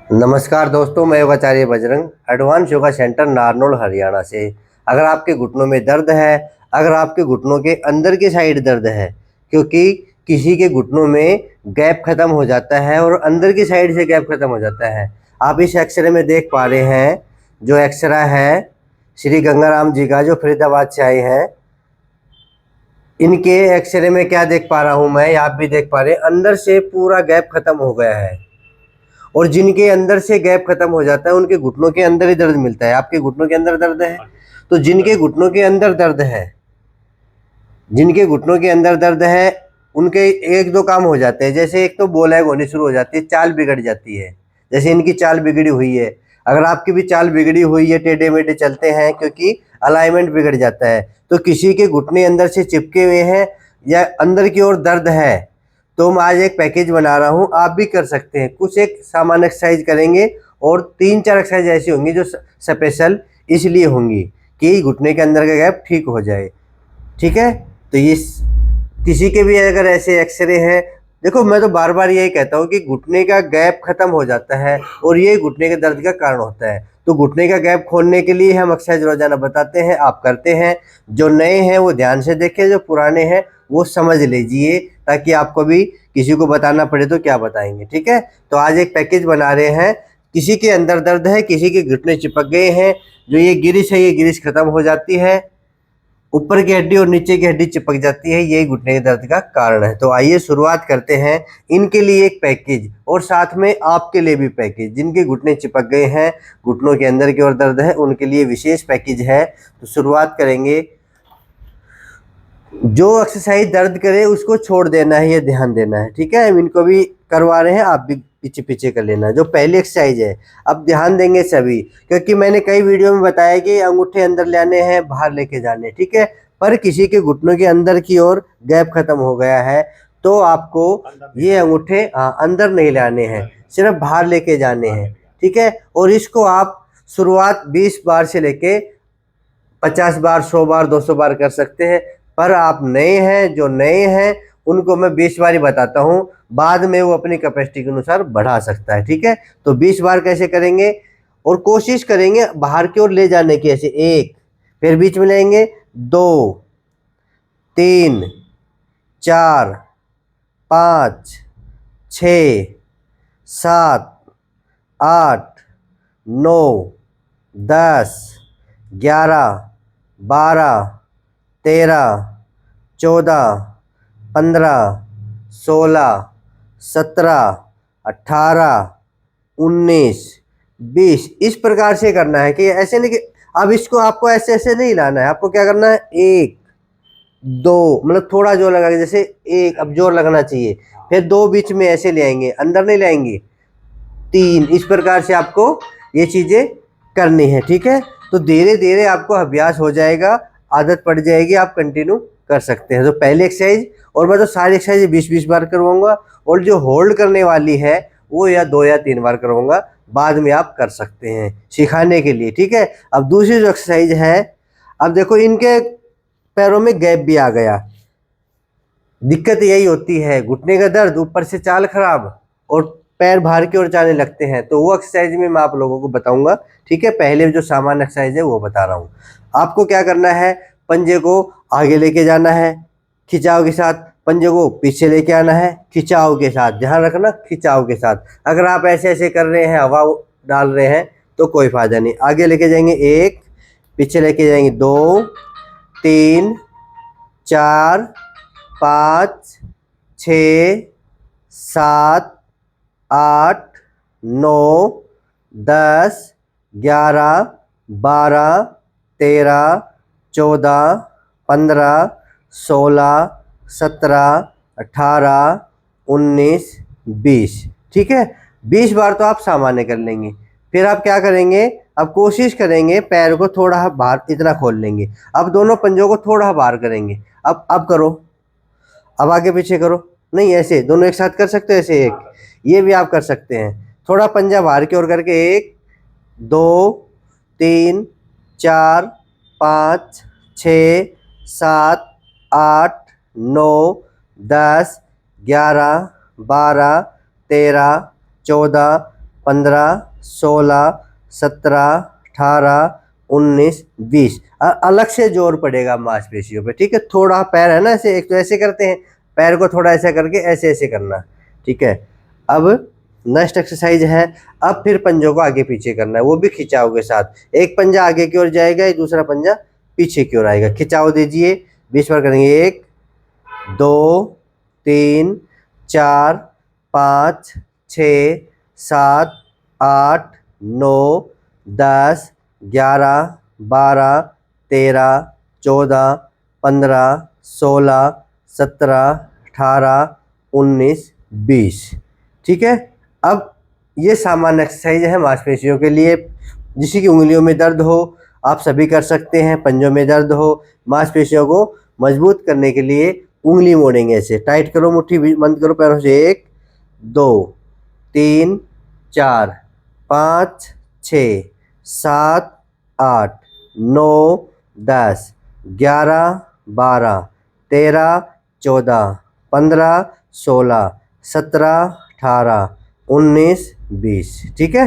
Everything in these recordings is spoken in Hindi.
नमस्कार दोस्तों, मैं योगाचार्य बजरंग एडवांस योगा सेंटर नारनौल हरियाणा से। अगर आपके घुटनों में दर्द है, अगर आपके घुटनों के अंदर की साइड दर्द है, क्योंकि किसी के घुटनों में गैप खत्म हो जाता है और अंदर की साइड से गैप खत्म हो जाता है। आप इस एक्सरे में देख पा रहे हैं, जो एक्सरा है श्री गंगाराम जी का, जो फरीदाबाद से आए हैं। इनके एक्सरे में क्या देख पा रहा हूँ मैं, आप भी देख पा रहे हैं, अंदर से पूरा गैप खत्म हो गया है। और जिनके अंदर से गैप खत्म हो जाता है उनके घुटनों के अंदर ही दर्द मिलता है। आपके घुटनों के अंदर दर्द है, तो जिनके घुटनों के अंदर दर्द है, जिनके घुटनों के अंदर दर्द है, उनके एक दो काम हो जाते हैं। जैसे एक तो बोलैग होनी शुरू हो जाती है, चाल बिगड़ जाती है। जैसे इनकी चाल बिगड़ी हुई है, अगर आपकी भी चाल बिगड़ी हुई है, टेढ़े मेढ़े चलते हैं क्योंकि अलाइनमेंट बिगड़ जाता है। तो किसी के घुटने अंदर से चिपके हुए हैं या अंदर की ओर दर्द है, तो मैं आज एक पैकेज बना रहा हूँ, आप भी कर सकते हैं। कुछ एक सामान्य एक्सरसाइज करेंगे और 3-4 एक्सरसाइज ऐसी होंगी जो स्पेशल इसलिए होंगी कि घुटने के अंदर का गैप ठीक हो जाए। ठीक है, तो ये किसी के भी अगर ऐसे एक्सरे हैं, देखो मैं तो बार बार यही कहता हूँ कि घुटने का गैप खत्म हो जाता है और ये घुटने के दर्द का कारण होता है। तो घुटने का गैप खोलने के लिए हम एक्सरसाइज रोजाना बताते हैं, आप करते हैं। जो नए हैं वो ध्यान से देखें, जो पुराने हैं वो समझ लीजिए, ताकि आपको भी किसी को बताना पड़े तो क्या बताएंगे। ठीक है, तो आज एक पैकेज बना रहे हैं। किसी के अंदर दर्द है, किसी के घुटने चिपक गए हैं, जो ये गिरिश है, ये गिरिश खत्म हो जाती है। ऊपर की हड्डी और नीचे की हड्डी चिपक जाती है, यही घुटने के दर्द का कारण है। तो आइए शुरुआत करते हैं। इनके लिए एक पैकेज और साथ में आपके लिए भी पैकेज। जिनके घुटने चिपक गए हैं, घुटनों के अंदर की ओर दर्द है, उनके लिए विशेष पैकेज है। तो शुरुआत करेंगे। जो एक्सरसाइज दर्द करे उसको छोड़ देना है, ये ध्यान देना है। ठीक है, हम इनको भी करवा रहे हैं, आप भी पीछे पीछे कर लेना। जो पहली एक्सरसाइज है, अब ध्यान देंगे सभी, क्योंकि मैंने कई वीडियो में बताया कि अंगूठे अंदर लाने हैं, बाहर लेके जाने। ठीक है, पर किसी के घुटनों के अंदर की ओर गैप खत्म हो गया है, तो आपको ये अंगूठे अंदर नहीं लाने हैं, सिर्फ बाहर लेके जाने हैं। ठीक है, और इसको आप शुरुआत 20 बार से लेके 50 बार, 100 बार, 200 बार कर सकते हैं। पर आप नए हैं, जो नए हैं उनको मैं 20 बार ही बताता हूँ, बाद में वो अपनी कैपेसिटी के अनुसार बढ़ा सकता है। ठीक है, तो 20 बार कैसे करेंगे, और कोशिश करेंगे बाहर की ओर ले जाने की। ऐसे 1, फिर बीच में लेंगे 2, 3, 4, 5, 6, 7, 8, 9, 10, 11, 12, 13, 14, 15, 16, 17, 18, 19, 20। इस प्रकार से करना है कि ऐसे नहीं कि अब इसको आपको ऐसे ऐसे नहीं लाना है। आपको क्या करना है, 1, 2, मतलब थोड़ा जोर लगा के, जैसे 1 अब जोर लगना चाहिए, फिर 2 बीच में ऐसे ले आएंगे, अंदर नहीं लाएंगे, 3। इस प्रकार से आपको ये चीज़ें करनी है। ठीक है, तो धीरे धीरे आपको अभ्यास हो जाएगा, आदत पड़ जाएगी, आप कंटिन्यू कर सकते हैं। तो पहली एक्सरसाइज, और मैं तो सारी एक्सरसाइज 20-20 बार करवाऊंगा, और जो होल्ड करने वाली है वो या 2 या 3 बार करवाऊंगा, बाद में आप कर सकते हैं सिखाने के लिए। ठीक है, अब दूसरी जो एक्सरसाइज है, अब देखो इनके पैरों में गैप भी आ गया। दिक्कत यही होती है, घुटने का दर्द, ऊपर से चाल खराब और पैर बाहर की ओर जाने लगते हैं। तो वो एक्सरसाइज में मैं आप लोगों को बताऊंगा। ठीक है, पहले जो सामान्य एक्सरसाइज है वो बता रहा हूँ। आपको क्या करना है, पंजे को आगे लेके जाना है खिंचाव के साथ, पंजे को पीछे लेके आना है खिंचाव के साथ। ध्यान रखना, खिंचाव के साथ। अगर आप ऐसे ऐसे कर रहे हैं, हवा डाल रहे हैं, तो कोई फायदा नहीं। आगे लेके जाएंगे 1, पीछे लेके जाएंगे 2, 3, 4, 5, 6, 7, 8, 9, 10, 11, 12, 13, 14, 15, 16, 17, 18, 19, 20। ठीक है, 20 बार तो आप सामान्य कर लेंगे। फिर आप क्या करेंगे, अब कोशिश करेंगे पैर को थोड़ा बाहर इतना खोल लेंगे। अब दोनों पंजों को थोड़ा बाहर करेंगे। अब करो, अब आगे पीछे करो, नहीं ऐसे दोनों एक साथ कर सकते हो, ऐसे एक, ये भी आप कर सकते हैं। थोड़ा पंजा बाहर की ओर करके 1, 2, 3, 4, 5, 6, 7, 8, 9, 10, 11, 12, 13, 14, 15, 16, 17, 18, 19, 20। अलग से जोर पड़ेगा मांसपेशियों पे, ठीक है। थोड़ा पैर है ना ऐसे, एक तो ऐसे करते हैं, पैर को थोड़ा ऐसा करके ऐसे ऐसे करना, ठीक है। अब नेक्स्ट एक्सरसाइज है, अब फिर पंजों को आगे पीछे करना है, वो भी खिंचाव के साथ। एक पंजा आगे की ओर जाएगा, एक दूसरा पंजा पीछे की ओर आएगा। खिंचाव दीजिए, 20 बार करेंगे। 1, 2, 3, 4, 5, 6, 7, 8, 9, 10, 11, 12, 13, 14, 15, 16, 17, 18, 19, 20, ठीक है। अब ये सामान्य एक्सरसाइज है मांसपेशियों के लिए। जिसकी उंगलियों में दर्द हो आप सभी कर सकते हैं, पंजों में दर्द हो, मांसपेशियों को मजबूत करने के लिए उंगली मोड़ेंगे ऐसे, टाइट करो, मुट्ठी बंद करो पैरों से। 1, 2, 3, 4, 5, 6, 7, 8, 9, 10, 11, 12, 13, 14, 15, 16, 17, 18, 19, 20, ठीक है।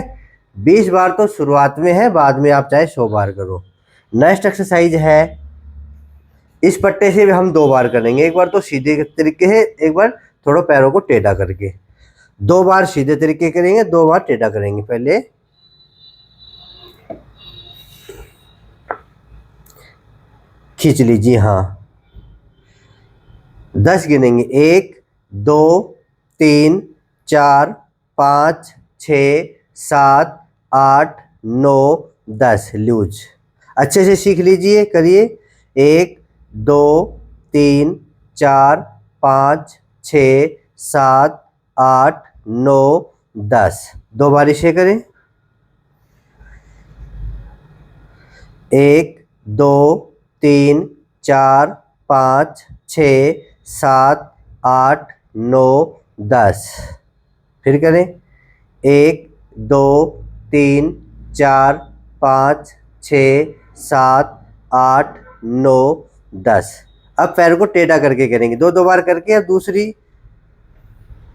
20 बार तो शुरुआत में है, बाद में आप चाहे 100 बार करो। नेक्स्ट एक्सरसाइज है, इस पट्टे से भी हम 2 बार करेंगे। एक बार तो सीधे तरीके है, एक बार थोड़ा पैरों को टेढ़ा करके। 2 बार सीधे तरीके करेंगे, 2 बार टेढ़ा करेंगे। पहले खींच लीजिए, हाँ 10 गिनेंगे। 1, 2, 3, 4, 5, 6, 7, 8, 9, 10। लूज अच्छे से सीख लीजिए, करिए। 1, 2, 3, 4, 5, 6, 7, 8, 9, 10। 2 बार इसे करें। 1, 2, 3, 4, 5, 6, 7, 8, 9, 10। फिर करें। 1, 2, 3, 4, 5, 6, 7, 8, 9, 10। अब पैर को टेढ़ा करके करेंगे, 2 बार करके। अब दूसरी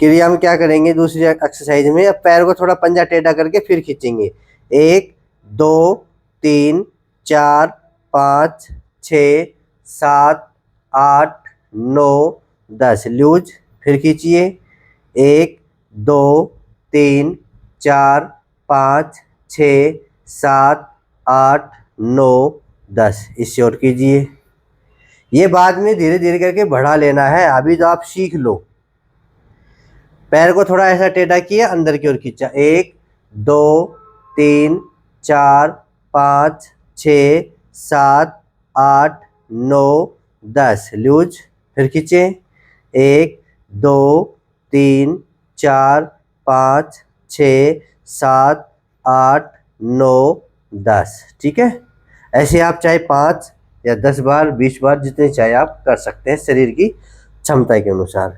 क्रिया में क्या करेंगे, दूसरी एक्सरसाइज में अब पैर को थोड़ा पंजा टेढ़ा करके फिर खींचेंगे। 1, 2, 3, 4, 5, 6, 7, 8, 9, 10। लूज फिर खींचिए। 1, 2, 3, 4, 5, 6, 7, 8, 9, 10। इससे और कीजिए। ये बाद में धीरे धीरे करके बढ़ा लेना है, अभी तो आप सीख लो। पैर को थोड़ा ऐसा टेढ़ा किया, अंदर की ओर खींचा। 1, 2, 3, 4, 5, 6, 7, 8, 9, 10। लूज फिर खींचे। 1, 2, 3, 4, 5, 6, 7, 8, 9, 10, ठीक है। ऐसे आप चाहे 5 या 10 बार, 20 बार, जितने चाहे आप कर सकते हैं शरीर की क्षमता के अनुसार।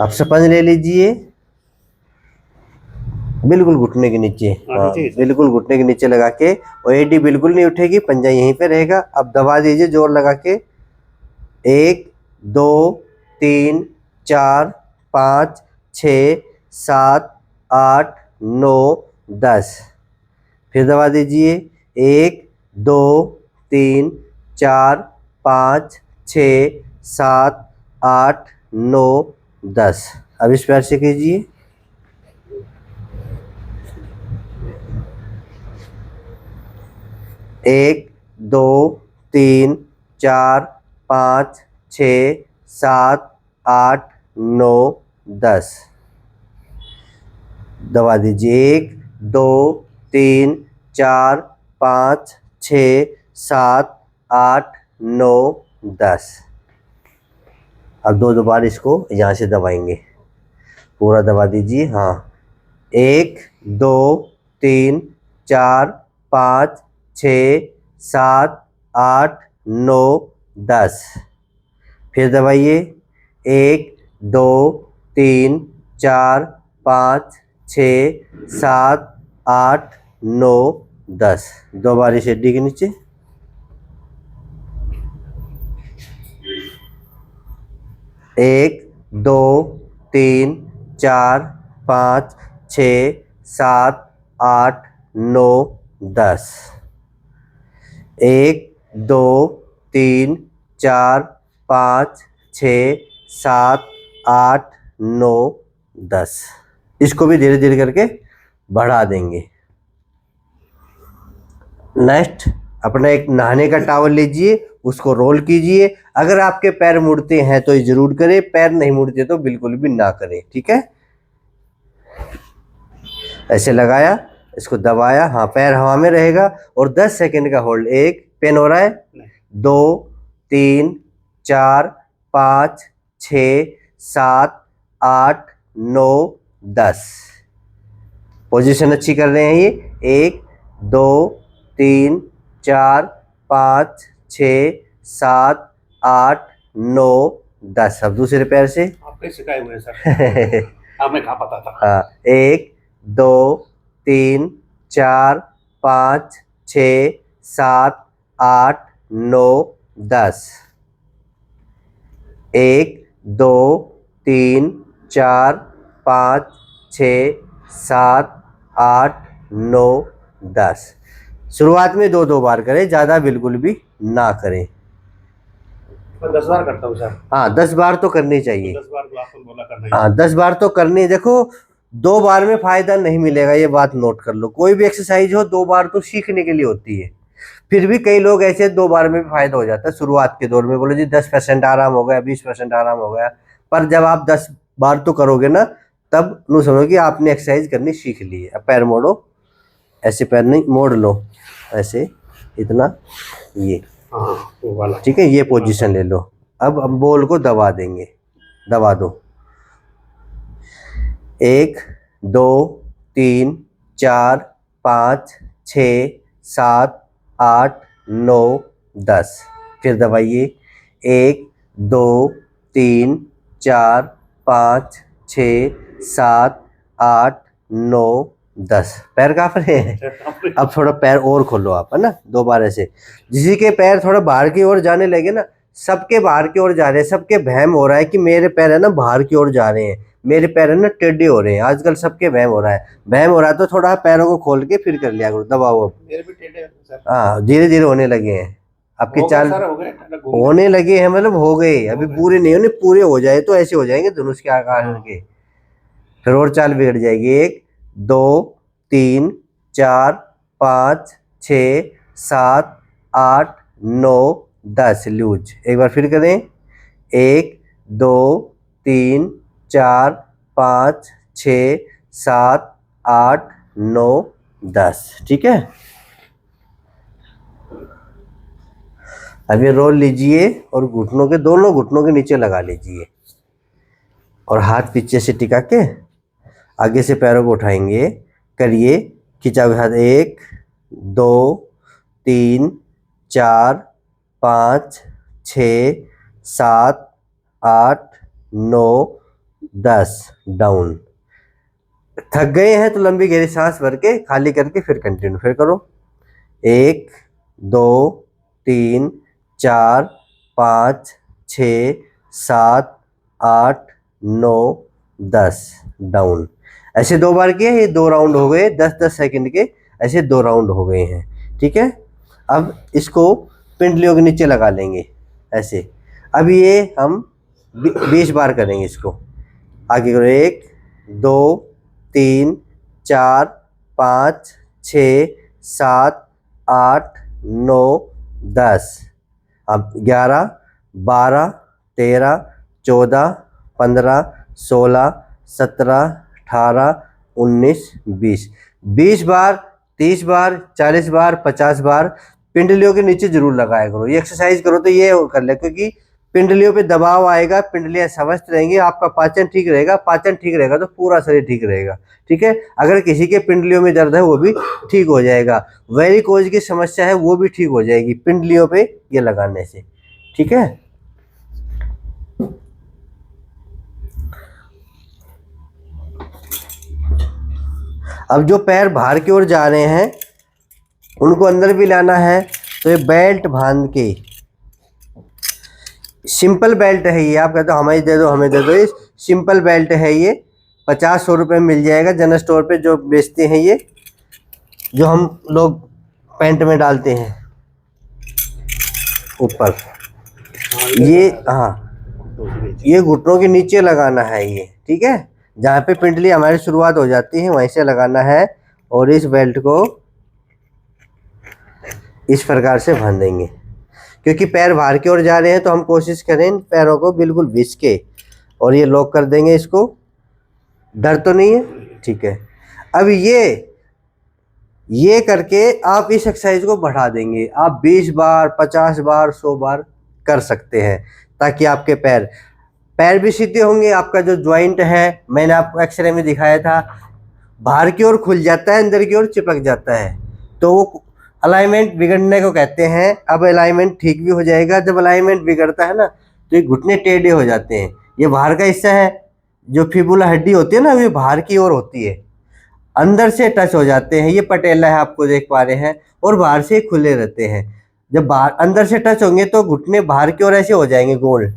आप स्पंज ले लीजिए, बिल्कुल घुटने के नीचे, हाँ बिल्कुल घुटने के नीचे लगा के, और एडी बिल्कुल नहीं उठेगी, पंजा यहीं पे रहेगा। अब दबा दीजिए जोर लगा के। 1, 2, 3, 4, 5, 6, 7, 8, 9, 10। फिर दबा दीजिए। 1, 2, 3, 4, 5, 6, 7, 8, 9, 10। अब इस पैर से कीजिए। 1, 2, 3, 4, 5, 6, 7, 8, 9, 10। दबा दीजिए। 1, 2, 3, 4, 5, 6, 7, 8, 9, 10। अब 2 बार इसको यहाँ से दबाएंगे, पूरा दबा दीजिए, हाँ। 1, 2, 3, 4, 5, 6, 7, 8, 9, 10। फिर दबाइए। 1, 2, 3, 4, 5, 6, 7, 8, 9, 10। 2 बार इस हड्डी के नीचे। 1, 2, 3 4 5 6 7 8 9 10। 1 2 3 4 5 6 7 8 9 10। इसको भी धीरे धीरे करके बढ़ा देंगे। नेक्स्ट अपना एक नहाने का टॉवल लीजिए, उसको रोल कीजिए। अगर आपके पैर मुड़ते हैं तो ये जरूर करें, पैर नहीं मुड़ते तो बिल्कुल भी ना करें। ठीक है, ऐसे लगाया, इसको दबाया, हाँ पैर हवा में रहेगा और 10 सेकंड का होल्ड। 1 पेन हो रहा है, 2 3 4 5 6 7 8 9 10। पोजीशन अच्छी कर रहे हैं ये। 1 2 3 4 5 6 7 8 9 10। अब दूसरे पैर से आपने सिखाए हुए सर। हमें कहाँ पता था। हाँ, 1 2 3 4 5 6 7 8 9 10। 1 2 3 4 5 6 7 8 9 10। शुरुआत में 2 बार करें, ज़्यादा बिल्कुल भी ना करें। मैं 10 बार करता हूँ सर। हाँ 10 बार तो करनी चाहिए। 10 बार तो आपको बोला करना ही। हाँ 10 बार तो करनी। देखो 2 बार में फायदा नहीं मिलेगा, ये बात नोट कर लो। कोई भी एक्सरसाइज हो 2 बार तो सीखने के लिए होती है। फिर भी कई लोग ऐसे 2 बार में भी फायदा हो जाता है। शुरुआत के दौर में बोलो जी 10% आराम हो गया, 20% आराम हो गया, पर जब आप 10 बार तो करोगे ना, तब नू समझो कि आपने एक्सरसाइज करनी सीख ली है। अब पैर मोड़ो, ऐसे पैर नहीं मोड़ लो, ऐसे इतना, ये वो वाला। ठीक है, ये पोजीशन ले लो। अब हम बॉल को दबा देंगे, दबा दो। 1 2 3 4 5 6 7 8 9 10। फिर दबाइए। 1 2 3 4 5 6 7 8 9 10। पैर कांप रहे हैं। अब थोड़ा पैर और खोलो आप, है ना, 2 बार ऐसे। जिसी के पैर थोड़ा बाहर की ओर जाने लगे ना, सबके बाहर की ओर जा रहे हैं, सबके वहम हो रहा है कि मेरे पैर है ना बाहर की ओर जा रहे हैं, मेरे पैर है ना टेढ़े हो रहे हैं। आजकल सबके वहम हो रहा है। वहम हो रहा है तो थोड़ा पैरों को खोल के फिर कर लिया करो, दबाओ। अब मेरे भी टेढ़े हैं सर। हाँ धीरे धीरे होने लगे हैं आपके चाल, होने लगे हैं, मतलब हो गए, अभी पूरे नहीं होने, पूरे हो जाए तो ऐसे हो जाएंगे धनुष के आकार के। फिर और चाल बिगड़ जाएगी। 1 2 3 4 5 6 7 8 9 10। लूज। एक बार फिर करें। 1 2 3 4 5 6 7 8 9 10। ठीक है, अब ये रोल लीजिए और घुटनों के, दोनों घुटनों के नीचे लगा लीजिए और हाथ पीछे से टिका के आगे से पैरों को उठाएंगे। करिए, खिंचा हुआ हाथ। 1 2 3 4 5 6 7 8 9 10। डाउन। थक गए हैं तो लंबी गहरी सांस भर के खाली करके फिर कंटिन्यू फिर करो। 1 2 3 4 5 6 7 8 9 10। डाउन। ऐसे 2 बार किए, ये 2 राउंड हो गए, 10-10 सेकंड के ऐसे 2 राउंड हो गए हैं। ठीक है, अब इसको पिंडलियों के नीचे लगा लेंगे ऐसे। अब ये हम 20 बार करेंगे इसको। आगे करो। 1 2 3 4 5 6 7 8 9 10। अब 11 12 13 14 15 16 17 18 19 20। 20 बार 30 बार 40 बार 50 बार पिंडलियों के नीचे जरूर लगाया करो। ये एक्सरसाइज करो तो ये कर ले, क्योंकि पिंडलियों पे दबाव आएगा, पिंडलियां स्वस्थ रहेंगी, आपका पाचन ठीक रहेगा। पाचन ठीक रहेगा तो पूरा शरीर ठीक रहेगा। ठीक है, अगर किसी के पिंडलियों में दर्द है वो भी ठीक हो जाएगा। वेरिकोज की समस्या है वो भी ठीक हो जाएगी पिंडलियों पे ये लगाने से। ठीक है, अब जो पैर बाहर की ओर जा रहे हैं उनको अंदर भी लाना है, तो ये बेल्ट बांध के, सिंपल बेल्ट है ये, आप कहते हो हमें दे दो हमें दे दो, ये सिंपल बेल्ट है ये, 50-100 रुपये में मिल जाएगा जनरल स्टोर पे जो बेचते हैं ये, जो हम लोग पैंट में डालते हैं ऊपर। ये हाँ, ये घुटनों के नीचे लगाना है ये, ठीक है, जहाँ पे पिंडली हमारी शुरुआत हो जाती है वहीं से लगाना है। और इस बेल्ट को इस प्रकार से बांधेंगे, क्योंकि पैर बाहर की ओर जा रहे हैं तो हम कोशिश करें इन पैरों को बिल्कुल घिस के, और ये लॉक कर देंगे इसको। डर तो नहीं है? ठीक है। अब ये करके आप इस एक्सरसाइज को बढ़ा देंगे। आप 20 बार, 50 बार, 100 बार कर सकते हैं, ताकि आपके पैर भी सीधे होंगे। आपका जो ज्वाइंट है, मैंने आपको एक्सरे में दिखाया था, बाहर की ओर खुल जाता है, अंदर की ओर चिपक जाता है, तो वो अलाइनमेंट बिगड़ने को कहते हैं। अब अलाइनमेंट ठीक भी हो जाएगा। जब अलाइनमेंट बिगड़ता है ना, तो ये घुटने टेढ़े हो जाते हैं। ये बाहर का हिस्सा है, जो फिबुला हड्डी होती है ना, ये बाहर की ओर होती है, अंदर से टच हो जाते हैं। ये पटेला है, आपको देख पा रहे हैं, और बाहर से खुले रहते हैं। जब बाहर अंदर से टच होंगे तो घुटने बाहर की ओर ऐसे हो जाएंगे गोल,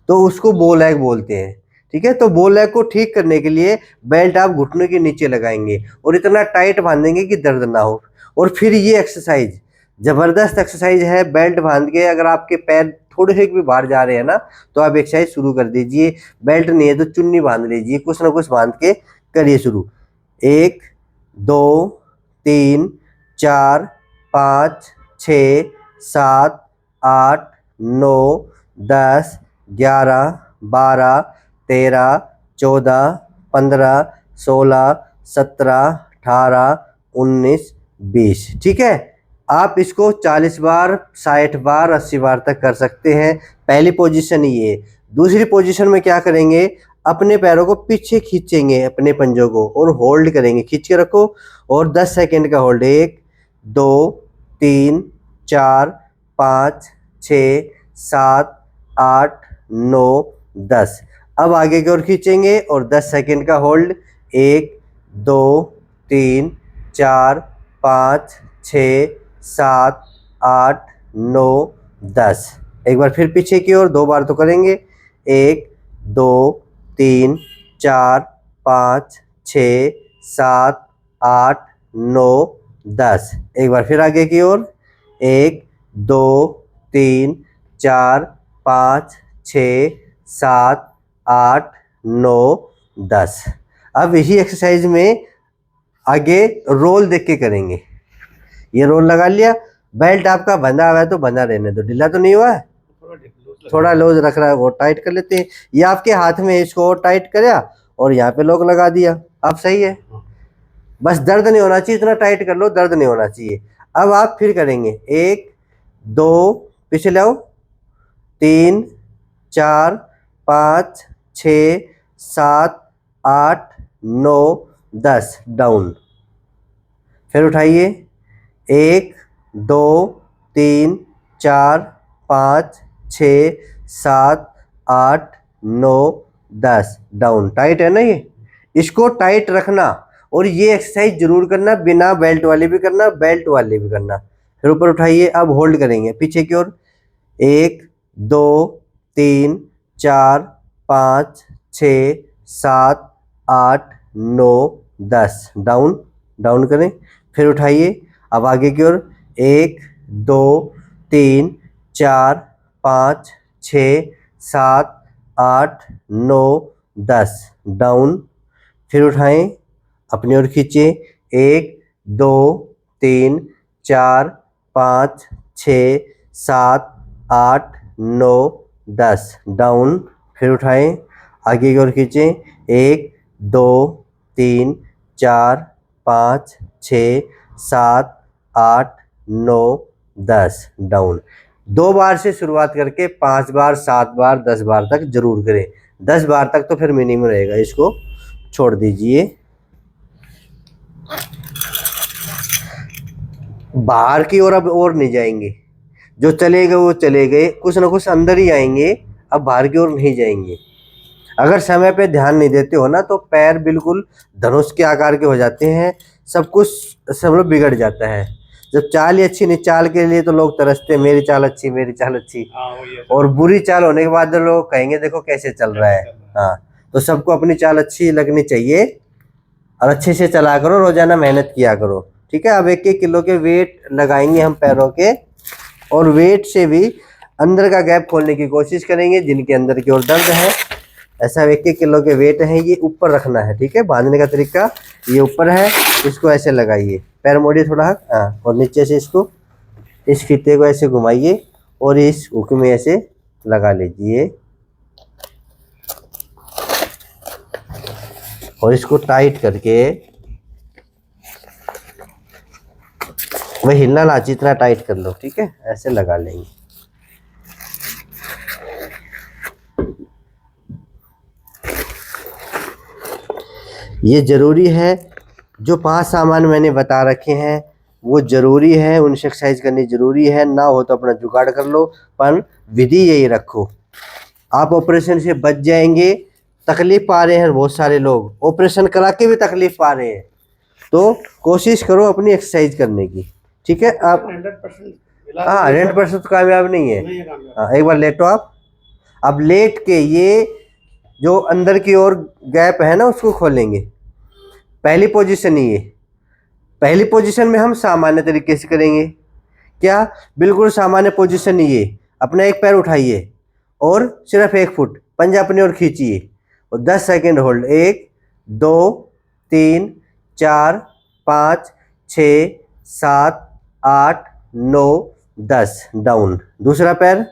तो उसको बो लेग बोलते हैं, ठीक है। तो बो लेग को ठीक करने के लिए बेल्ट आप घुटनों के नीचे लगाएंगे और इतना टाइट बांधेंगे कि दर्द ना हो। और फिर ये एक्सरसाइज ज़बरदस्त एक्सरसाइज है। बेल्ट बांध के अगर आपके पैर थोड़े से भी बाहर जा रहे हैं ना, तो आप एक्सरसाइज शुरू कर दीजिए। बेल्ट नहीं है तो चुन्नी बांध लीजिए, कुछ ना कुछ बांध के करिए शुरू। 1 2 3 4 5 6 7 8 9 10 11 12 13 14 15 16 17 18 19 20, ठीक है। आप इसको 40 बार, 60 बार, 80 बार तक कर सकते हैं। पहली पोजीशन ये है। दूसरी पोजीशन में क्या करेंगे, अपने पैरों को पीछे खींचेंगे, अपने पंजों को, और होल्ड करेंगे। खींच के रखो और 10 सेकेंड का होल्ड। 1 2 3 4 5 6 7 8 9 10। अब आगे की ओर खींचेंगे और 10 सेकेंड का होल्ड। 1 2 3 4 5 6 7 8 9 10। एक बार फिर पीछे की ओर, 2 बार तो करेंगे। 1 2 3 4 5 6 7 8 9 10। एक बार फिर आगे की ओर। 1 2 3 4 5 6 7 8 9 10। अब यही एक्सरसाइज में आगे रोल देख के करेंगे। ये रोल लगा लिया, बेल्ट आपका बंधा हुआ है तो बंधा रहने दो, ढीला तो नहीं हुआ है, थोड़ा लूज रख रहा है, वो टाइट कर लेते हैं। ये आपके हाथ में, इसको और टाइट करया और यहाँ पे लॉक लगा दिया, अब सही है। बस दर्द नहीं होना चाहिए, इतना टाइट कर लो, दर्द नहीं होना चाहिए। अब आप फिर करेंगे। 1 2 पीछे लाओ, 3 4 5 6 7 8 9 10, डाउन। फिर उठाइए। 1 2 3 4 5 6 7 8 9 10, डाउन। टाइट है ना ये, इसको टाइट रखना। और ये एक्सरसाइज जरूर करना, बिना बेल्ट वाले भी करना, बेल्ट वाले भी करना। फिर ऊपर उठाइए। अब होल्ड करेंगे पीछे की ओर। 1 2 3 4 5 6 7 8 9 10, डाउन। डाउन करें। फिर उठाइए। अब आगे की ओर। 1 2 3 4 5 6 7 8 9 10, डाउन। फिर उठाएं, अपनी ओर खींचे। 1 2 3 4 5 6 7 8 9 10, डाउन। फिर उठाएं, आगे की ओर खींचें। 1 2 3 4 5 6 7 8 9 10, डाउन। 2 बार से शुरुआत करके 5 बार, 7 बार, 10 बार तक जरूर करें। 10 बार तक तो फिर मिनिमम रहेगा, इसको छोड़ दीजिए। बाहर की ओर अब और नहीं जाएंगे, जो चले गए वो चले गए, कुछ ना कुछ अंदर ही आएंगे, अब बाहर की ओर नहीं जाएंगे। अगर समय पे ध्यान नहीं देते हो ना, तो पैर बिल्कुल धनुष के आकार के हो जाते हैं, सब कुछ सब लोग बिगड़ जाता है। जब चाल ही अच्छी नहीं, चाल के लिए तो लोग तरसते हैं, मेरी चाल अच्छी, मेरी चाल अच्छी। और बुरी चाल होने के बाद लोग कहेंगे देखो कैसे चल रहा है। हाँ, तो सबको अपनी चाल अच्छी लगनी चाहिए और अच्छे से चला करो, रोजाना मेहनत किया करो, ठीक है। अब 1-1 किलो के वेट लगाएंगे हम पैरों के, और वेट से भी अंदर का गैप खोलने की कोशिश करेंगे। जिनके अंदर की ओर दर्द है, ऐसा 1-1 किलो के वेट है, ये ऊपर रखना है, ठीक है। बांधने का तरीका ये ऊपर है, इसको ऐसे लगाइए, पैर मोड़िए थोड़ा, हाँ, और नीचे से इसको, इस फीते को ऐसे घुमाइए और इस हुक में ऐसे लगा लीजिए और इसको टाइट करके, वह हिलना ना, जितना टाइट कर लो, ठीक है, ऐसे लगा लेंगे। ये जरूरी है, जो 5 सामान मैंने बता रखे हैं वो जरूरी है, उनसे एक्सरसाइज करनी जरूरी है। ना हो तो अपना जुगाड़ कर लो, पर विधि यही रखो। आप ऑपरेशन से बच जाएंगे। तकलीफ पा रहे हैं बहुत सारे लोग, ऑपरेशन करा के भी तकलीफ पा रहे हैं, तो कोशिश करो अपनी एक्सरसाइज करने की, ठीक है। आप 100% हाँ 100% कामयाब नहीं है। नहीं है कामयाब। हाँ, एक बार लेटो आप। अब लेट के ये जो अंदर की ओर गैप है ना, उसको खोलेंगे। पहली पोजीशन ये, पहली पोजीशन में हम सामान्य तरीके से करेंगे। क्या? बिल्कुल सामान्य पोजीशन ये, अपना एक पैर उठाइए और सिर्फ 1 फुट पंजा अपनी ओर खींचिए और 10 सेकंड होल्ड। 1 2 3 4 5 6 7 8 9 10 डाउन। दूसरा पैर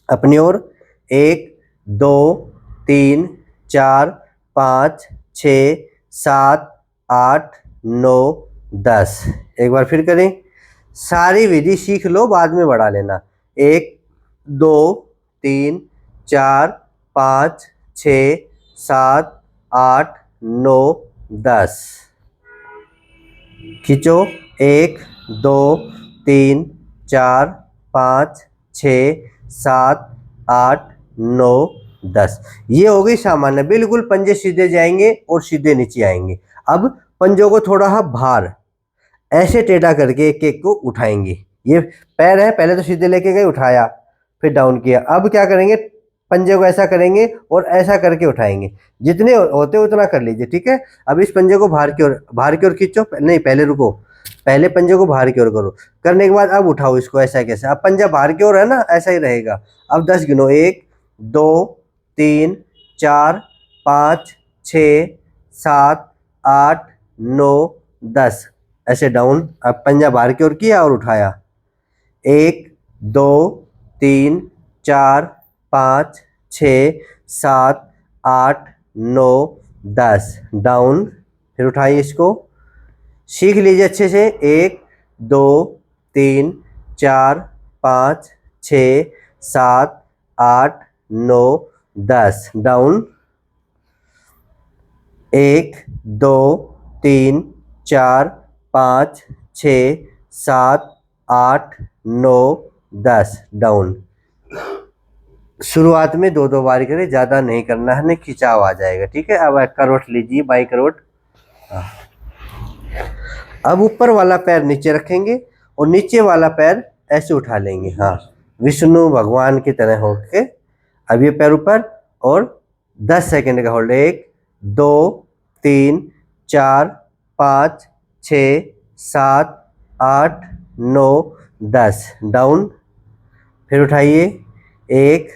अपनी ओर, 1 2 3 4 5 6 7 8 9 10। एक बार फिर करें। सारी विधि सीख लो, बाद में बढ़ा लेना। 1 2 3 4 5 6 7 8 9 10। खींचो। 1 2 3 4 5 6 7 8 9 10। ये हो गई सामान्य, बिल्कुल पंजे सीधे जाएंगे और सीधे नीचे आएंगे। अब पंजों को थोड़ा बाहर ऐसे टेढ़ा करके एक एक को उठाएंगे। ये पैर है, पहले तो सीधे लेके गए, उठाया, फिर डाउन किया। अब क्या करेंगे, पंजे को ऐसा करेंगे और ऐसा करके उठाएंगे। जितने होते उतना कर लीजिए, ठीक है। अब इस पंजे को बाहर की ओर खींचो, नहीं पहले रुको, पहले पंजे को बाहर की ओर करो। करने के बाद अब उठाओ इसको, ऐसा कैसे, अब पंजा बाहर की ओर है ना, ऐसा ही रहेगा। अब 10 गिनो, 1 2 3 4 5 6 7 8 9 10, ऐसे डाउन। अब पंजा बाहर की ओर किया और उठाया। 1 2 3 4 5 6 7 8 9 10 डाउन। फिर उठाइए इसको, सीख लीजिए अच्छे से। 1 2 3 4 5 6 7 8 9 10 डाउन। 1 2 3 4 5 6 7 8 9 10 डाउन। शुरुआत में 2-2 बार करें, ज़्यादा नहीं करना है, नहीं खिंचाव आ जाएगा, ठीक है। अब करवट लीजिए, बाई करवट। अब ऊपर वाला पैर नीचे रखेंगे और नीचे वाला पैर ऐसे उठा लेंगे, हाँ, विष्णु भगवान की तरह होके। अब ये पैर ऊपर और 10 सेकंड का होल्ड। 1 2 3 4 5 6 7 8 9 10 डाउन। फिर उठाइए। 1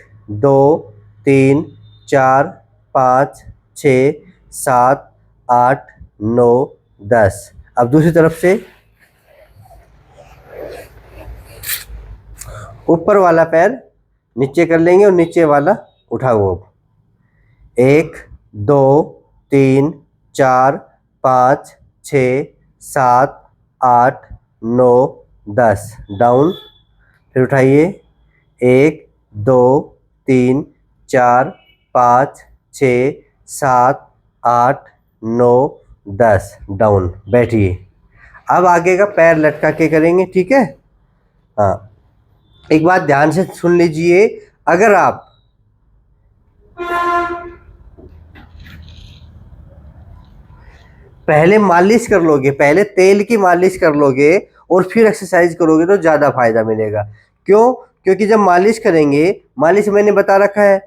2 3 4 5 6 7 8 9 10। अब दूसरी तरफ से ऊपर वाला पैर नीचे कर लेंगे और नीचे वाला उठाओ। 1 2 3 4 5 6 7 8 9 10 डाउन। फिर उठाइए। 1 2 3 4 5 6 7 8 9 10 डाउन। बैठिए। अब आगे का पैर लटका के करेंगे, ठीक है। हाँ, एक बात ध्यान से सुन लीजिए, अगर आप पहले मालिश कर लोगे, पहले तेल की मालिश कर लोगे और फिर एक्सरसाइज करोगे तो ज़्यादा फायदा मिलेगा। क्यों? क्योंकि जब मालिश करेंगे, मालिश मैंने बता रखा है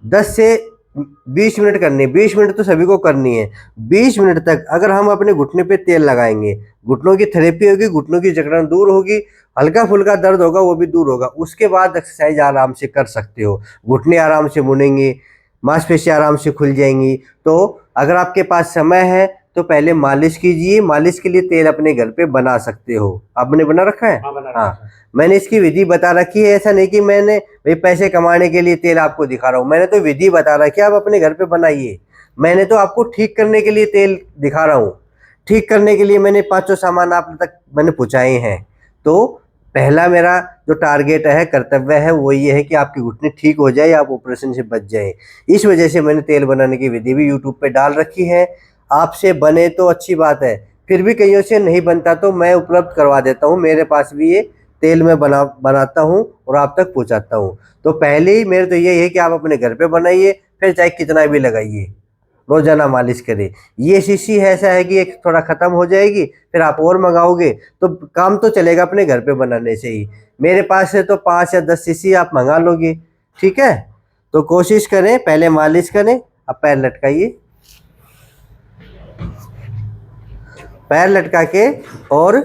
10 से 20 मिनट करनी है, 20 मिनट तो सभी को करनी है। 20 मिनट तक अगर हम अपने घुटने पे तेल लगाएंगे, घुटनों की थेरेपी होगी, घुटनों की जकड़न दूर होगी, हल्का फुल्का दर्द होगा वो भी दूर होगा। उसके बाद एक्सरसाइज आराम से कर सकते हो, घुटने आराम से मुड़ेंगे, मांसपेशियां आराम से खुल जाएंगी। तो अगर आपके पास समय है तो पहले मालिश कीजिए। मालिश के लिए तेल अपने घर पे बना सकते हो। आपने बना रखा है? हाँ, बना हाँ, रखा है। मैंने इसकी विधि बता रखी है। ऐसा नहीं कि मैंने भाई पैसे कमाने के लिए तेल आपको दिखा रहा हूँ, मैंने तो विधि बता रखी है, आप अपने घर पे बनाइए। मैंने तो आपको ठीक करने के लिए तेल दिखा रहा हूँ, ठीक करने के लिए मैंने पांचों सामान आप तक मैंने पहुँचाए हैं। तो पहला मेरा जो टारगेट है, कर्तव्य है, वो ये है कि आपकी घुटने ठीक हो जाए, आप ऑपरेशन से बच जाए। इस वजह से मैंने तेल बनाने की विधि भी यूट्यूब पे डाल रखी है। आपसे बने तो अच्छी बात है, फिर भी कईयों से नहीं बनता तो मैं उपलब्ध करवा देता हूँ। मेरे पास भी ये तेल मैं बनाता हूँ और आप तक पहुँचाता हूँ। तो पहले ही मेरे तो यही है कि आप अपने घर पे बनाइए, फिर चाहे कितना भी लगाइए, रोजाना मालिश करें। ये शीशी है ऐसा है कि एक थोड़ा ख़त्म हो जाएगी, फिर आप और मंगाओगे तो काम तो चलेगा अपने घर पे बनाने से ही। मेरे पास से तो 5 या 10 शीशी आप मंगा लोगे, ठीक है? तो कोशिश करें, पहले मालिश करें। अब पैर लटकाइए, पैर लटका के और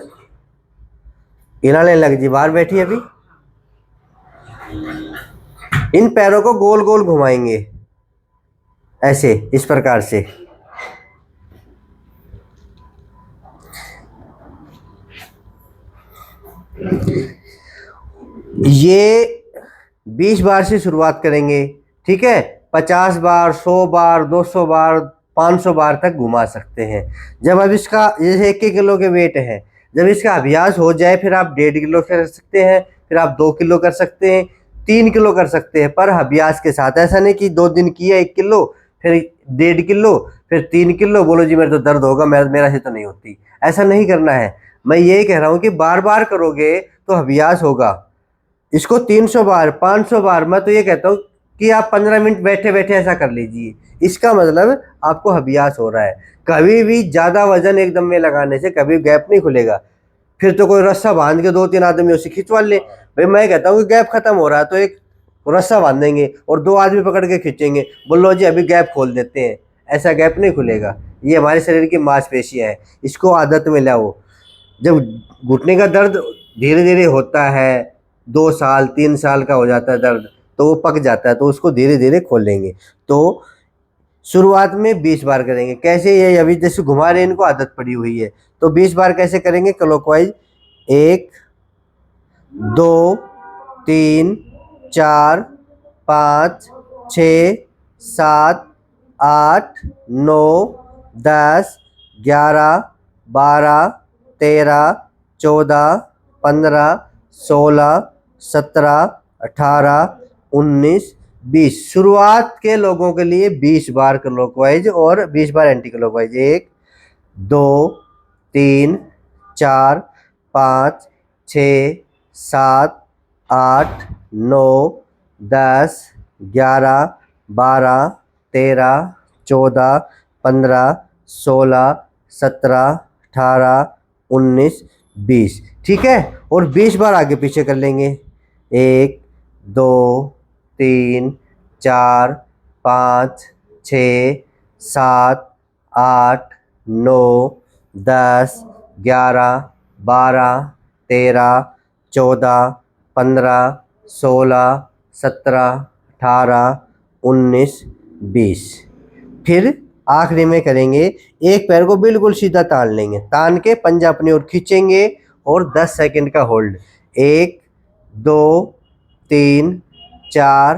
हिलाने लग जी। बाहर बैठी अभी। इन पैरों को गोल गोल घुमाएंगे ऐसे, इस प्रकार से। ये 20 बार से शुरुआत करेंगे, ठीक है? 50 बार, 100 बार, 200 बार, 500 बार तक घुमा सकते हैं। जब अब इसका जैसे 1 किलो के वेट है, जब इसका अभ्यास हो जाए फिर आप 1.5 किलो कर सकते हैं, फिर आप 2 किलो कर सकते हैं, 3 किलो कर सकते हैं, पर अभ्यास के साथ। ऐसा नहीं कि 2 दिन किया 1 किलो, फिर 1.5 किलो, फिर 3 किलो, बोलो जी मेरे तो दर्द होगा, मेरा से तो नहीं होती। ऐसा नहीं करना है। मैं यही कह रहा हूँ कि बार बार करोगे तो अभ्यास होगा। इसको 300 बार, 500 बार, मैं तो ये कहता हूँ कि आप 15 मिनट बैठे बैठे ऐसा कर लीजिए। इसका मतलब आपको अभ्यास हो रहा है। कभी भी ज़्यादा वजन एकदम में लगाने से कभी गैप नहीं खुलेगा। फिर तो कोई रस्सा बांध के 2-3 आदमी उसे खिंचवा ले। भाई मैं कहता हूँ कि गैप खत्म हो रहा है तो एक रस्सा बांधेंगे और 2 आदमी पकड़ के खींचेंगे, बोलो जी अभी गैप खोल देते हैं। ऐसा गैप नहीं खुलेगा। ये हमारे शरीर की मांसपेशियाँ हैं, इसको आदत में लाओ। जब घुटने का दर्द धीरे धीरे होता है, 2 साल 3 साल का हो जाता है दर्द, तो वो पक जाता है, तो उसको धीरे धीरे खोलेंगे। तो शुरुआत में 20 बार करेंगे। कैसे? ये अभी जैसे घुमा रहे हैं, इनको आदत पड़ी हुई है, तो 20 बार कैसे करेंगे? क्लॉकवाइज। 1 2 3 4 5 6 7 8 9 10 11 12 13 14 15 16 17 18 19 20। शुरुआत के लोगों के लिए 20 बार क्लॉकवाइज और 20 बार एंटी क्लॉकवाइज। 1 2 3 4 5 6 7 8 9 10 11 12 13 14 15 16 17 18 19 20, ठीक है? और 20 बार आगे पीछे कर लेंगे। 1 2 3 4 5 6 7 8 9 10 11 12 13 14 15 16 17 18 19 20। फिर आखिरी में करेंगे, एक पैर को बिल्कुल सीधा तान लेंगे, तान के पंजा अपनी ओर खींचेंगे और 10 सेकंड का होल्ड। 1 2 3 4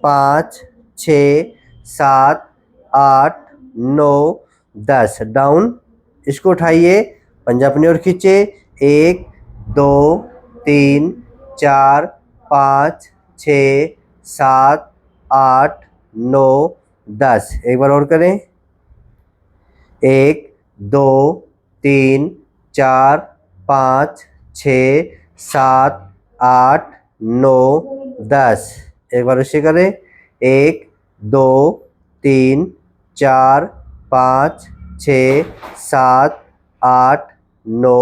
5 6 7 8 9 10। डाउन, इसको उठाइए, पंजा अपनी ओर खींचे। 1 2 3 4 5 6 7 8 9 10। एक बार और करें। 1 2 3 4 5 6 7 8 9 10। एक बार उसे करें। 1 2 3 4 5 6 7 8 9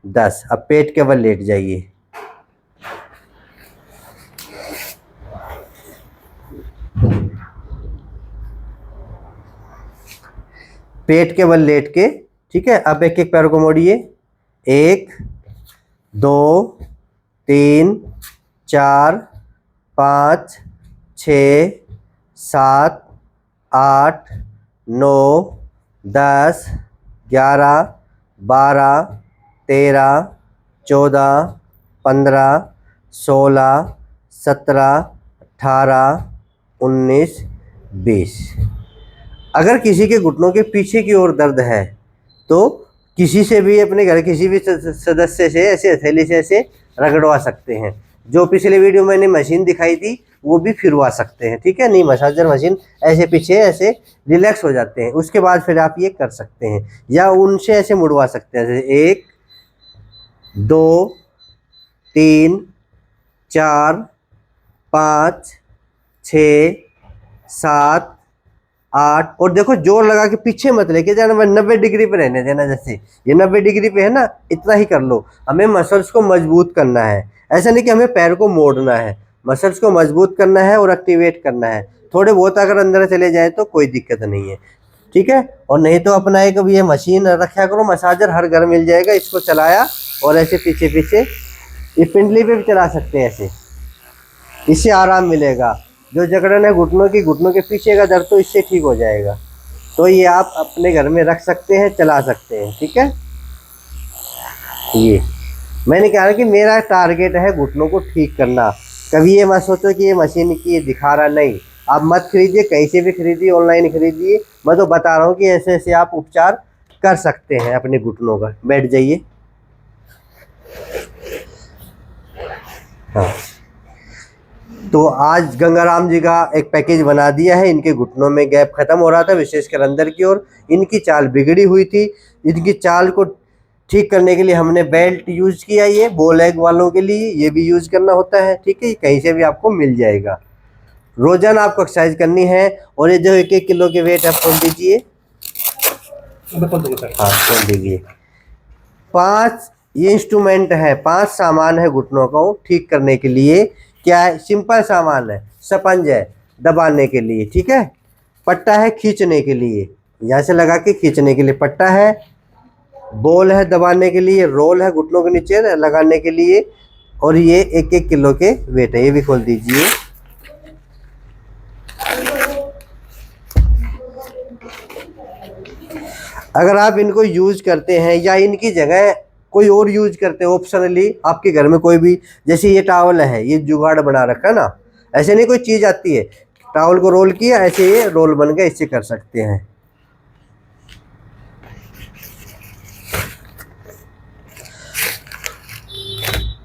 10। अब पेट के बल लेट जाइए। पेट के बल लेट के, ठीक है। अब एक एक पैर को मोड़िए, 1 2 3 4 5 6 7 8 9 10 11 12 13 14 15 16 17 18 19 20। अगर किसी के घुटनों के पीछे की ओर दर्द है तो किसी से भी, अपने घर किसी भी सदस्य से ऐसे हथेली से ऐसे रगड़वा सकते हैं। जो पिछले वीडियो में मैंने मशीन दिखाई थी वो भी फिरवा सकते हैं, ठीक है। नहीं मसाजर मशीन ऐसे पीछे ऐसे रिलैक्स हो जाते हैं, उसके बाद फिर आप ये कर सकते हैं, या उनसे ऐसे मुड़वा सकते हैं, जैसे 1 2 3 4 5 6 7 8। और देखो जोर लगा के पीछे मत लेके जाना, 90 डिग्री पे रहने देना। जैसे ये 90 डिग्री पे है ना, इतना ही कर लो। हमें मसल्स को मजबूत करना है, ऐसा नहीं कि हमें पैर को मोड़ना है, मसल्स को मजबूत करना है और एक्टिवेट करना है। थोड़े बहुत अगर अंदर चले जाए तो कोई दिक्कत नहीं है, ठीक है। और नहीं तो अपना एक ये मशीन रखा करो, मसाजर हर घर मिल जाएगा। इसको चलाया और ऐसे पीछे पीछे, ये पिंडली पे भी चला सकते हैं ऐसे, इससे आराम मिलेगा। जो जकड़न है घुटनों की, घुटनों के पीछे का दर्द, तो इससे ठीक हो जाएगा। तो ये आप अपने घर में रख सकते हैं, चला सकते हैं, ठीक है। ये मैंने कहा कि मेरा टारगेट है घुटनों को ठीक करना। कभी ये मत सोचो कि ये मशीन की ये दिखा रहा, नहीं। आप मत खरीदिए, कहीं से भी खरीदिए, ऑनलाइन खरीदिए। मैं तो बता रहा हूँ कि ऐसे ऐसे आप उपचार कर सकते हैं अपने घुटनों का। बैठ जाइए। हाँ, तो आज गंगाराम जी का एक पैकेज बना दिया है। इनके घुटनों में गैप खत्म हो रहा था, विशेषकर अंदर की ओर। इनकी चाल बिगड़ी हुई थी, इनकी चाल को ठीक करने के लिए हमने बेल्ट यूज किया। ये बो लेग वालों के लिए ये भी यूज करना होता है, ठीक है। कहीं से भी आपको मिल जाएगा। रोजाना आपको एक्सरसाइज करनी है। और ये जो 1-1 किलो के वेट आप खोल दीजिए, हाँ खोल दीजिए। 5 ये इंस्ट्रूमेंट है, 5 सामान है घुटनों को ठीक करने के लिए। क्या है? सिंपल सामान है, स्पंज है दबाने के लिए, ठीक है। पट्टा है खींचने के लिए, यहाँ से लगा के खींचने के लिए पट्टा है। बॉल है दबाने के लिए, रोल है घुटनों के नीचे लगाने के लिए। और ये 1-1 किलो के वेट है, ये भी खोल दीजिए। अगर आप इनको यूज करते हैं या इनकी जगह कोई और यूज करते हैं ऑप्शनली, आपके घर में कोई भी, जैसे ये टॉवल है, ये जुगाड़ बना रखा है ना, ऐसे नहीं कोई चीज आती है, टॉवल को रोल किया ऐसे ये रोल बन गया, इससे कर सकते हैं।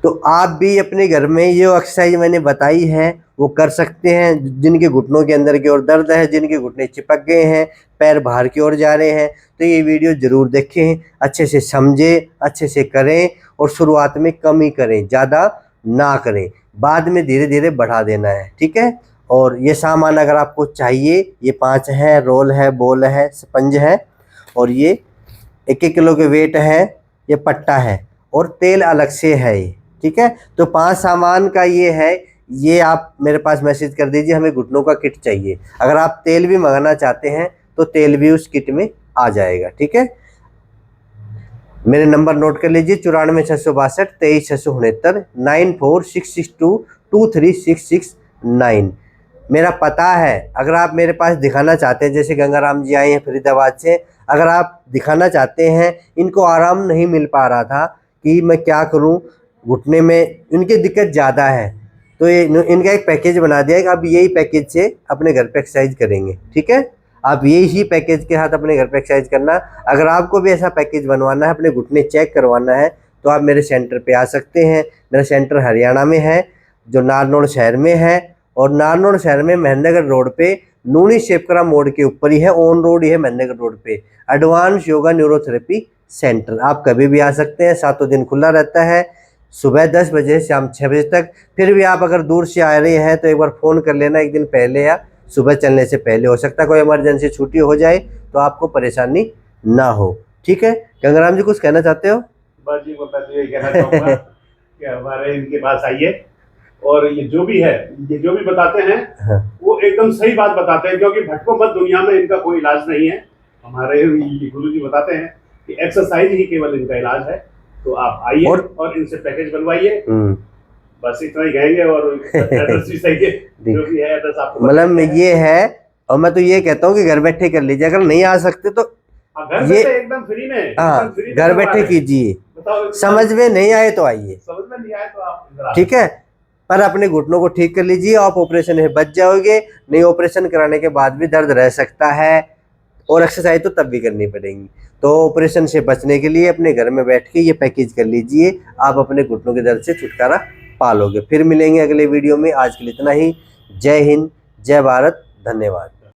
तो आप भी अपने घर में ये एक्सरसाइज मैंने बताई है वो कर सकते हैं। जिनके घुटनों के अंदर की ओर दर्द है, जिनके घुटने चिपक गए हैं, पैर बाहर की ओर जा रहे हैं, तो ये वीडियो ज़रूर देखें, अच्छे से समझें, अच्छे से करें। और शुरुआत में कम ही करें, ज़्यादा ना करें, बाद में धीरे धीरे बढ़ा देना है, ठीक है। और ये सामान अगर आपको चाहिए, ये 5 है, रोल है, बॉल है, स्पंज है, और ये 1-1 किलो के वेट है, ये पट्टा है, और तेल अलग से है ये, ठीक है। तो 5 सामान का ये है। ये आप मेरे पास मैसेज कर दीजिए, हमें घुटनों का किट चाहिए। अगर आप तेल भी मंगाना चाहते हैं तो तेल भी उस किट में आ जाएगा, ठीक है। मेरे नंबर नोट कर लीजिए, 94 662 23 669, 9466223669 मेरा पता है। अगर आप मेरे पास दिखाना चाहते हैं, जैसे गंगाराम जी आए हैं फरीदाबाद से, अगर आप दिखाना चाहते हैं, इनको आराम नहीं मिल पा रहा था कि मैं क्या करूं, घुटने में इनकी दिक्कत ज़्यादा है, तो ये इनका एक पैकेज बना दिया है कि आप यही पैकेज से अपने घर पे एक्सरसाइज करेंगे, ठीक है। आप यही पैकेज के साथ अपने घर पे एक्सरसाइज करना। अगर आपको भी ऐसा पैकेज बनवाना है, अपने घुटने चेक करवाना है, तो आप मेरे सेंटर पे आ सकते हैं। मेरा सेंटर हरियाणा में है, जो नारनौल शहर में है। और नारनौल शहर में महेंद्रगढ़ रोड पे नूनी शेपकरा मोड़ के ऊपर ही है, ऑन रोड ही है महेंद्रगढ़ रोड पे, एडवांस योगा न्यूरोथेरेपी सेंटर। आप कभी भी आ सकते हैं, 7 दिन खुला रहता है, सुबह 10 बजे से शाम 6 बजे तक। फिर भी आप अगर दूर से आ रहे हैं तो एक बार फ़ोन कर लेना, एक दिन पहले या सुबह चलने से पहले। हो सकता है कोई इमरजेंसी छुट्टी हो जाए तो आपको परेशानी ना हो, ठीक है। गंगाराम जी कुछ कहना चाहते हो? बस जी, मैं पहले यही कहना चाहूँगा कि हमारे इनके पास आइए, और ये जो भी है, ये जो भी बताते हैं, हाँ। वो एकदम सही बात बताते हैं, क्योंकि भटको मत दुनिया में, इनका कोई इलाज नहीं है। हमारे गुरु जी बताते हैं कि एक्सरसाइज ही केवल इनका इलाज है। तो आप आइए और इनसे पैकेज बनवाइए। बस इतना ही कहेंगे। और एड्रेस भी सही है, जो भी है एड्रेस आपको मतलब ये है। और मैं तो ये कहता हूँ कि घर बैठे कर लीजिए, अगर नहीं आ सकते तो घर बैठे एकदम फ्री में। हाँ, घर बैठे कीजिए। समझ में नहीं आए तो आइए, समझ में नहीं आए तो आप ठीक है, पर अपने घुटनों को ठीक कर लीजिए। आप ऑपरेशन से बच जाओगे। नहीं, ऑपरेशन कराने के बाद भी दर्द रह सकता है और एक्सरसाइज तो तब भी करनी पड़ेगी। तो ऑपरेशन से बचने के लिए अपने घर में बैठ के ये पैकेज कर लीजिए, आप अपने घुटनों के दर्द से छुटकारा पा लोगे। फिर मिलेंगे अगले वीडियो में। आज के लिए इतना ही। जय हिंद, जय भारत, धन्यवाद।